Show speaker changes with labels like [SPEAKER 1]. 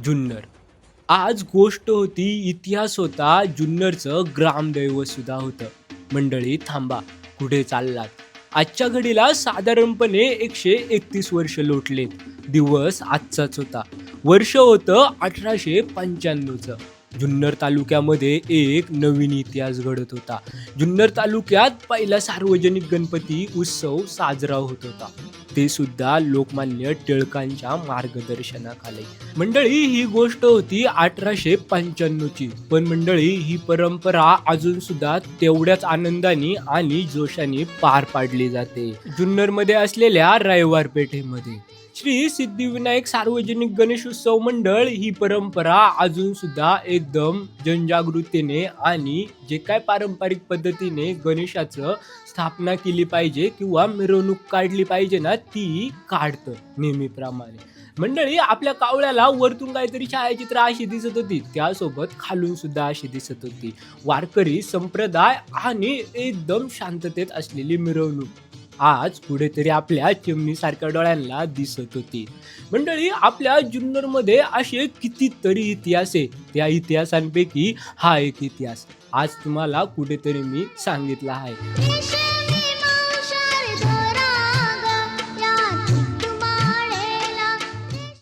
[SPEAKER 1] जुन्नर. आज गोष्ट होती, इतिहास होता, जुन्नरचं ग्रामदैवत सुद्धा होतं. मंडळी थांबा, कुठे चाललात? आजच्या घडीला साधारणपणे 131 वर्ष लोटलेत. दिवस आजचाच होता. वर्ष होतं 1895चं. जुन्नर तालुक्यामध्ये एक नवीन इतिहास घडत होता. जुन्नर तालुक्यात पहिला सार्वजनिक गणपती उत्सव साजरा होत होता. ते सुद्धा लोकमान्य टिळकांच्या मार्गदर्शनाखाली. मंडळी ही गोष्ट होती 1895ची. पण मंडळी ही परंपरा अजून सुद्धा तेवढ्याच आनंदाने आणि जोशाने पार पाडली जाते. जुन्नरमध्ये असलेल्या रविवार पेठेमध्ये श्री सिद्धिविनायक सार्वजनिक गणेशोत्सव मंडळ ही परंपरा अजून सुद्धा एकदम जनजागृतीने आणि जे काय पारंपरिक पद्धतीने गणेशाचं स्थापना केली पाहिजे किंवा मिरवणूक काढली पाहिजे ना, ती काढतं नेहमीप्रमाणे. मंडळी आपल्या कावळ्याला वरतून काहीतरी छायाचित्र अशी दिसत होती, त्यासोबत खालून सुद्धा अशी दिसत होती. वारकरी संप्रदाय आणि एकदम शांततेत असलेली मिरवणूक आज कुठेतरी आपल्या चिमणीसारख्या डोळ्यांना दिसत होती. मंडळी आपल्या जुन्नरमध्ये असे कितीतरी इतिहास आहे. त्या इतिहासांपैकी हा एक इतिहास आज तुम्हाला कुठेतरी मी सांगितला आहे.